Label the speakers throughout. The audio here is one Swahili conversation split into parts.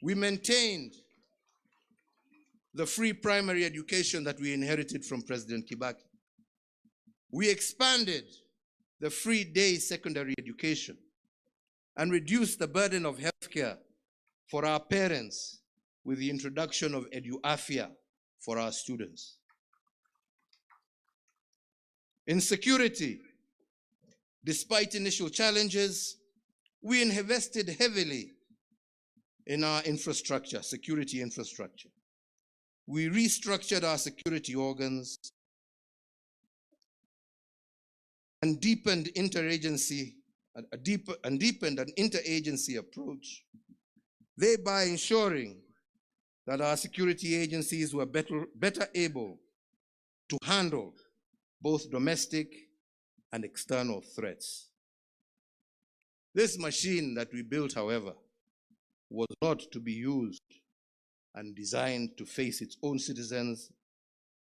Speaker 1: We maintained the free primary education that we inherited from President Kibaki. We expanded the free day secondary education and reduced the burden of healthcare for our parents with the introduction of EduAfia for our students. In security, despite initial challenges, we invested heavily in our infrastructure, security infrastructure. We restructured our security organs and deepened an interagency approach, thereby ensuring that our security agencies were better able to handle both domestic and external threats. This machine that we built, however, was not to be used and designed to face its own citizens,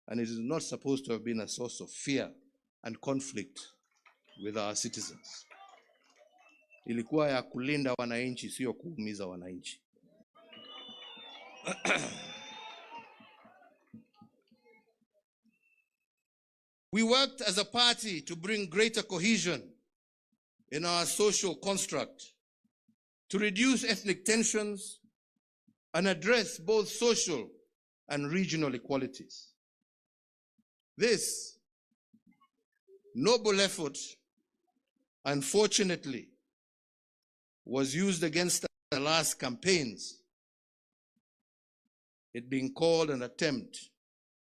Speaker 1: and it is not supposed to have been a source of fear and conflict with our citizens. Ilikuwa ya kulinda wananchi, sio kuumiza wananchi. We worked as a party to bring greater cohesion in our social construct, to reduce ethnic tensions and address both social and regional inequalities. This noble effort, unfortunately, was used against the last campaigns, it being called an attempt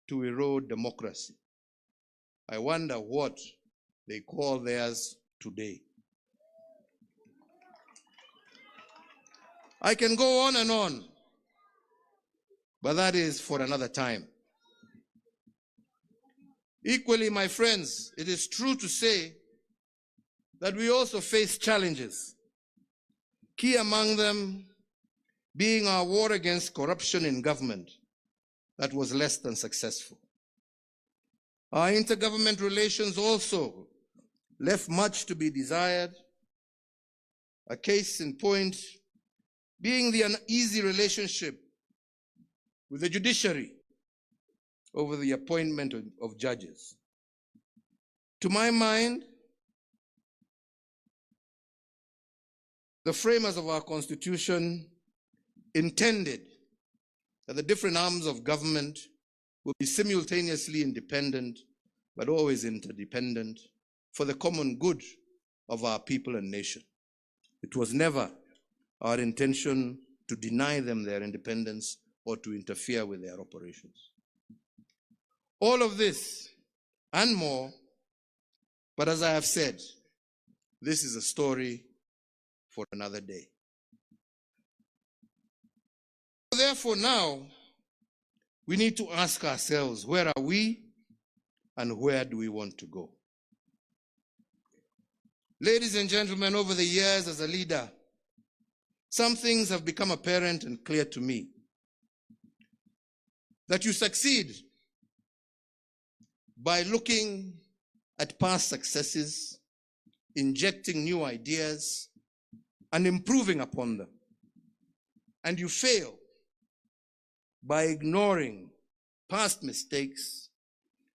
Speaker 1: to erode democracy. I wonder what they call theirs today. I can go on and on, but that is for another time. Equally, my friends, it is true to say that we also face challenges, key among them being our war against corruption in government that was less than successful. Our intergovernment relations also left much to be desired, a case in point being the uneasy relationship with the judiciary over the appointment of judges. To my mind, the framers of our Constitution intended that the different arms of government will be simultaneously independent, but always interdependent, for the common good of our people and nation. It was never our intention to deny them their independence or to interfere with their operations. All of this and more, but as I have said, this is a story for another day. Therefore, now, we need to ask ourselves, where are we and where do we want to go? Ladies and gentlemen, over the years as a leader, some things have become apparent and clear to me. That you succeed by looking at past successes, injecting new ideas, and improving upon them. And you fail by ignoring past mistakes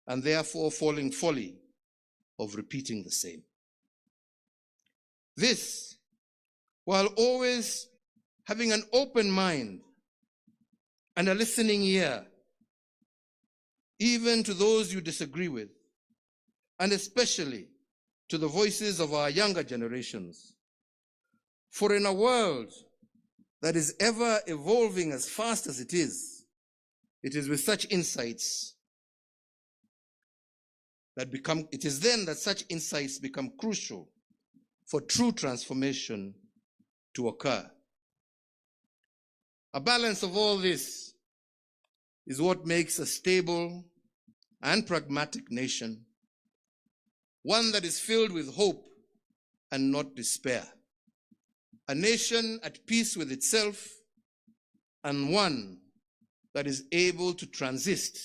Speaker 1: and therefore falling folly of repeating the same. This, while always having an open mind and a listening ear, even to those you disagree with, and especially to the voices of our younger generations. For in a world that is ever evolving as fast as it is with such insights that it is then that such insights become crucial for true transformation to occur. A balance of all this is what makes a stable and pragmatic nation, one that is filled with hope and not despair, a nation at peace with itself, and one that is able to transit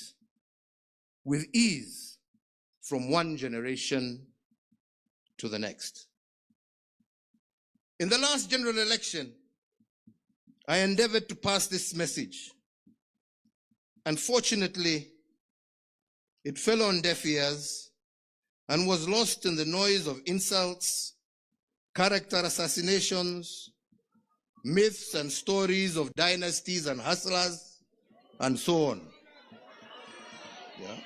Speaker 1: with ease from one generation to the next. In the last general election, I endeavored to pass this message. Unfortunately, it fell on deaf ears and was lost in the noise of insults, character assassinations, myths and stories of dynasties and hustlers, and so on. Yeah.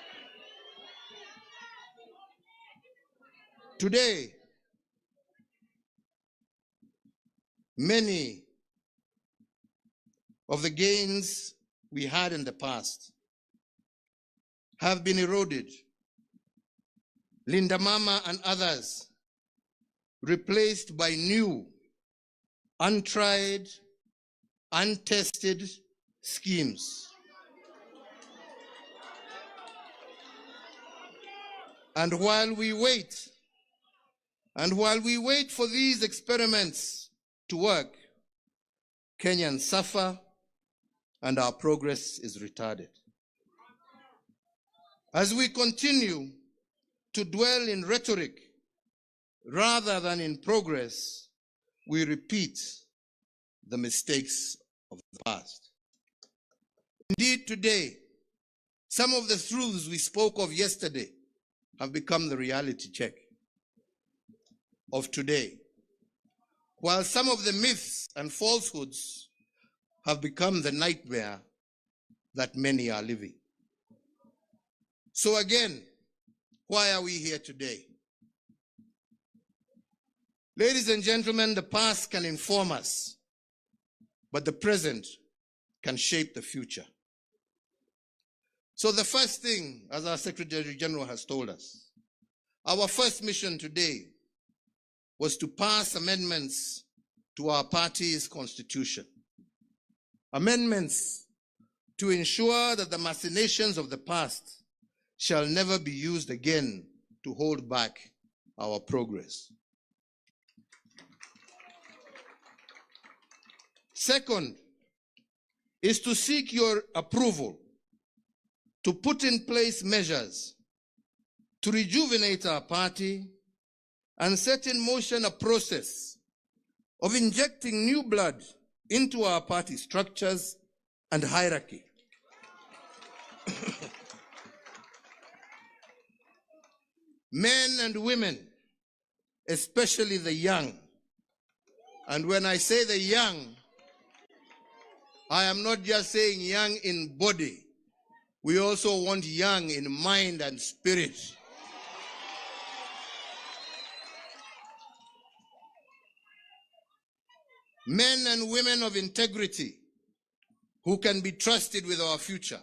Speaker 1: Today, many of the gains we had in the past have been eroded. Linda Mama and others replaced by new, untried, untested schemes. And while we wait for these experiments to work, Kenyans suffer and our progress is retarded. As we continue to dwell in rhetoric rather than in progress, we repeat the mistakes of the past. Indeed, today, some of the truths we spoke of yesterday have become the reality check of today, while some of the myths and falsehoods have become the nightmare that many are living. So again, why are we here today? Ladies and gentlemen, the past can inform us, but the present can shape the future. So the first thing, as our Secretary General has told us, our first mission today was to pass amendments to our party's constitution. Amendments to ensure that the machinations of the past shall never be used again to hold back our progress. Second is to seek your approval to put in place measures to rejuvenate our party and set in motion a process of injecting new blood into our party structures and hierarchy. Men and women, especially the young, and when I say the young, I am not just saying young in body. We also want young in mind and spirit. Men and women of integrity who can be trusted with our future.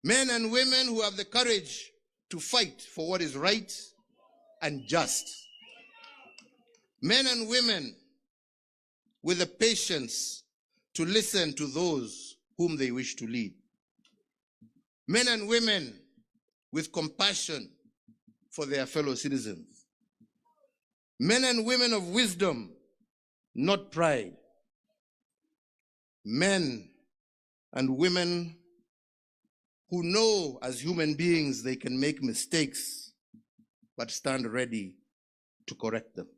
Speaker 1: Men and women who have the courage to fight for what is right and just. Men and women with the patience to listen to those whom they wish to lead. Men and women with compassion for their fellow citizens. Men and women of wisdom, not pride. Men and women who know as human beings they can make mistakes, but stand ready to correct them.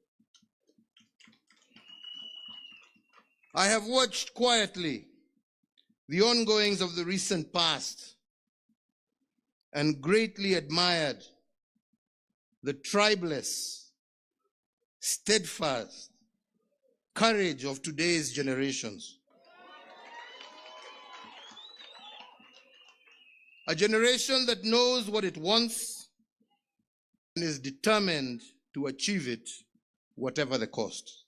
Speaker 1: I have watched quietly the ongoings of the recent past and greatly admired the tribeless, steadfast courage of today's generations. A generation that knows what it wants and is determined to achieve it, whatever the cost.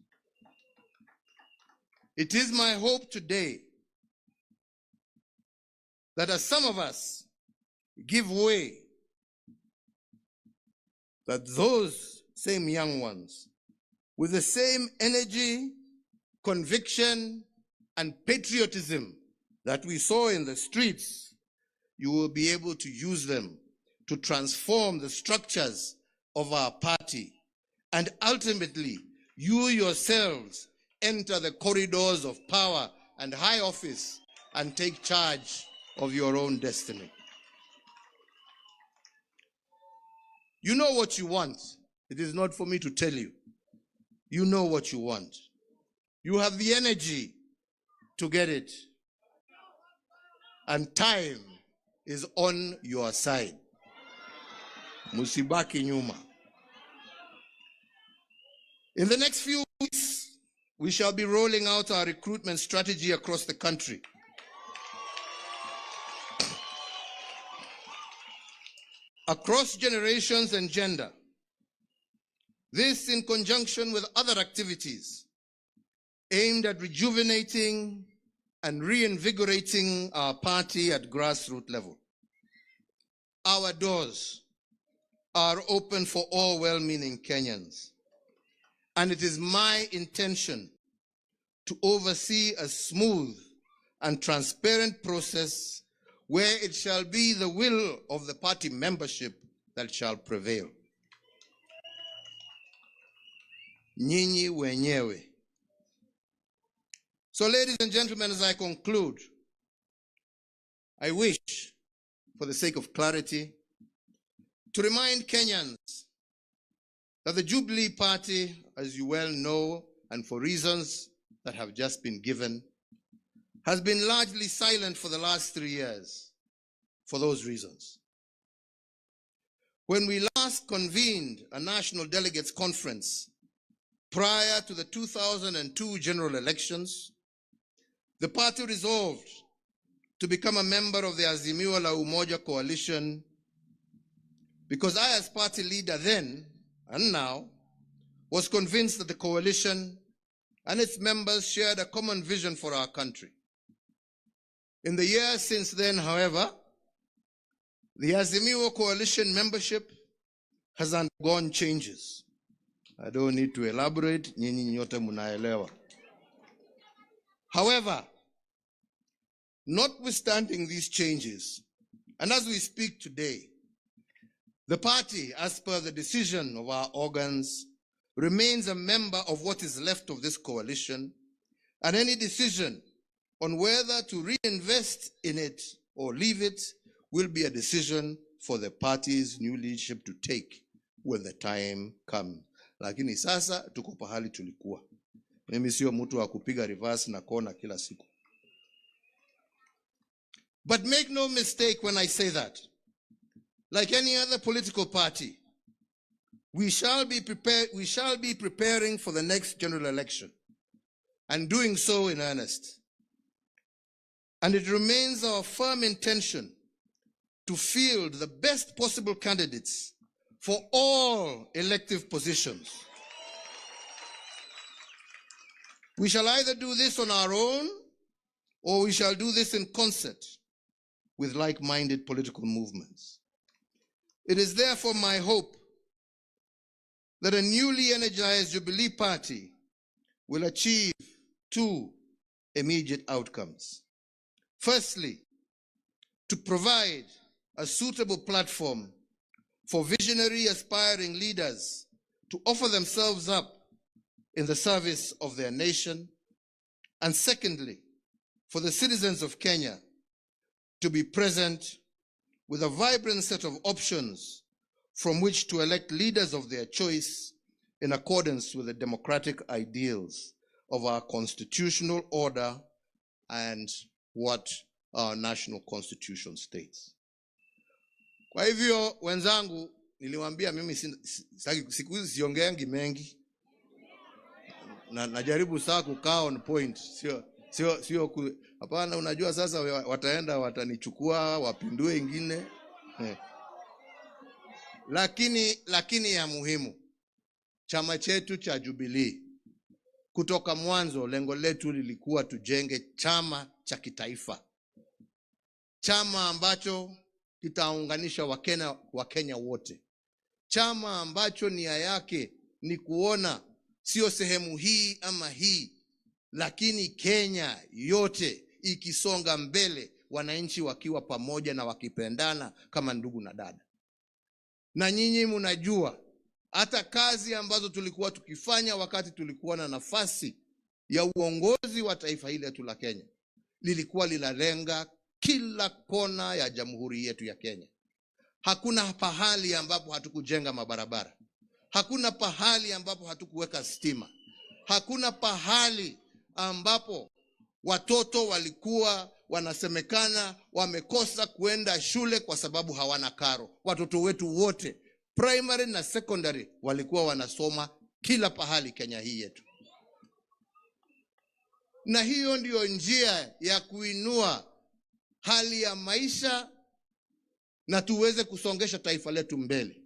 Speaker 1: It is my hope today that as some of us give way, that those same young ones, with the same energy, conviction, and patriotism that we saw in the streets, you will be able to use them to transform the structures of our party. And ultimately, you yourselves enter the corridors of power and high office and take charge of your own destiny. You know what you want. It is not for me to tell you. You know what you want. You have the energy to get it. And time is on your side. Musibaki nyuma. In the next few weeks, we shall be rolling out our recruitment strategy across the country. Across generations and gender. This in conjunction with other activities aimed at rejuvenating and reinvigorating our party at grassroots level. Our doors are open for all well-meaning Kenyans. And it is my intention to oversee a smooth and transparent process where it shall be the will of the party membership that shall prevail. Nyinyi wenyewe. So, ladies and gentlemen, as I conclude, I wish, for the sake of clarity, to remind Kenyans that the Jubilee Party, as you well know, and for reasons that have just been given, has been largely silent for the last 3 years for those reasons. When we last convened a national delegates conference prior to the 2002 general elections, the party resolved to become a member of the Azimio la Umoja coalition because I, as party leader then and now, was convinced that the coalition and its members shared a common vision for our country. In the years since then, however, the Azimio coalition membership has undergone changes. I don't need to elaborate, nyinyi nyote munaelewa. However, notwithstanding these changes, and as we speak today, the party, as per the decision of our organs, remains a member of what is left of this coalition, and any decision on whether to reinvest in it or leave it will be a decision for the party's new leadership to take when the time comes. Lakini sasa tuko pahali tulikuwa. Mimi sio mtu wa kupiga reverse na kona kila siku. But make no mistake when I say that. Like any other political party, we shall be preparing for the next general election and doing so in earnest. And it remains our firm intention to field the best possible candidates for all elective positions. We shall either do this on our own or we shall do this in concert with like-minded political movements. It is therefore my hope that a newly energized Jubilee Party will achieve two immediate outcomes. Firstly, to provide a suitable platform for visionary aspiring leaders to offer themselves up in the service of their nation. And secondly, for the citizens of Kenya to be present with a vibrant set of options from which to elect leaders of their choice in accordance with the democratic ideals of our constitutional order and what our national constitution states. Kwa hivyo wenzangu, niliwaambia mimi siku hizi siongeangi mengi. Najaribu saa kukaa on point. Sio hapana, unajua sasa wataenda watanichukua wapindue ingine. Lakini ya muhimu, chama chetu cha Jubilee kutoka mwanzo lengo letu lilikuwa tujenge chama cha kitaifa. Chama ambacho kitaunganisha Wakenya wote. Chama ambacho nia yake ni kuona sio sehemu hii ama hii, lakini Kenya yote ikisonga mbele, wananchi wakiwa pamoja na wakipendana kama ndugu na dada. Na nyinyi mnajua hata kazi ambazo tulikuwa tukifanya wakati tulikuwa na nafasi ya uongozi wa taifa hili letu la Kenya, lilikuwa linalenga kila kona ya jamhuri yetu ya Kenya. Hakuna pahali ambapo hatukujenga mabarabara. Hakuna pahali ambapo hatukuweka stima. Hakuna pahali ambapo watoto walikuwa wanasemekana wamekosa kuenda shule kwa sababu hawana karo. Watoto wetu wote primary na secondary walikuwa wanasoma kila pahali Kenya hii yetu. Na hiyo ndiyo njia ya kuinua hali ya maisha na tuweze kusongesha taifa letu mbele.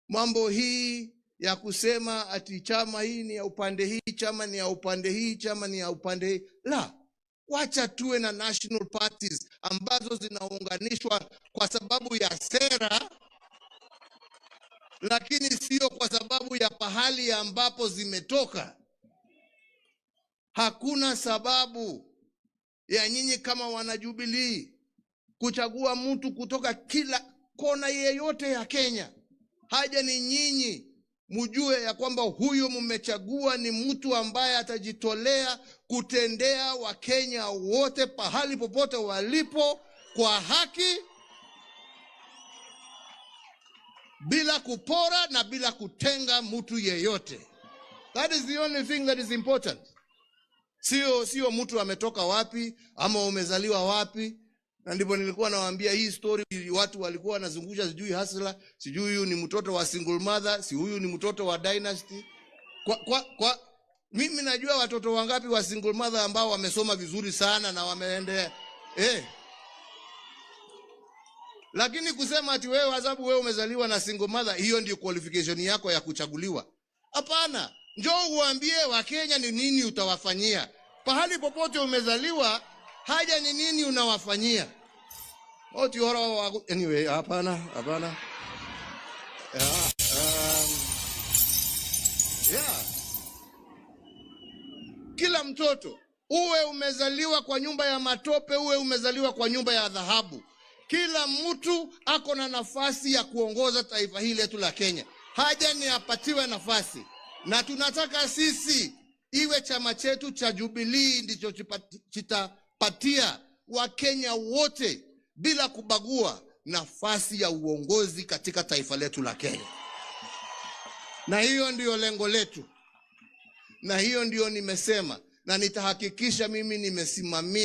Speaker 1: Mambo hii ya kusema ati chama hii ni ya upande hii, chama ni ya upande hii, chama ni ya upande hii, la, wacha tuwe na national parties ambazo zinaunganishwa kwa sababu ya sera, lakini sio kwa sababu ya pahali ambapo zimetoka. Hakuna sababu ya nyinyi kama wanajubilee kuchagua mtu kutoka kila kona yeyote ya Kenya. Haja ni nyinyi mjue ya kwamba huyo mmechagua ni mtu ambaye atajitolea kutendea Wakenya wote pahali popote walipo kwa haki, bila kupora na bila kutenga mtu yeyote. That is the only thing that is important. Sio mtu ametoka wapi ama umezaliwa wapi. Na ndipo nilikuwa nawaambia hii story, watu walikuwa wanazungusha sijui Hasla, sijui huyu ni mtoto wa single mother, si huyu ni mtoto wa dynasty. Mimi najua watoto wangapi wa single mother ambao wamesoma vizuri sana na wameendea. Lakini kusema ati wewe sababu wewe umezaliwa na single mother, hiyo ndio qualification yako ya kuchaguliwa. Hapana. Njoo uambie Wakenya ni nini utawafanyia. Pahali popote umezaliwa, haja ni nini unawafanyia. Anyway, hapana. Kila mtoto, uwe umezaliwa kwa nyumba ya matope, uwe umezaliwa kwa nyumba ya dhahabu, kila mtu ako na nafasi ya kuongoza taifa hili letu la Kenya. Haja ni apatiwe nafasi. Na tunataka sisi iwe chama chetu cha Jubilee ndicho chitapatia Wakenya wote bila kubagua nafasi ya uongozi katika taifa letu la Kenya. Na hiyo ndiyo lengo letu. Na hiyo ndiyo nimesema, na nitahakikisha mimi nimesimamia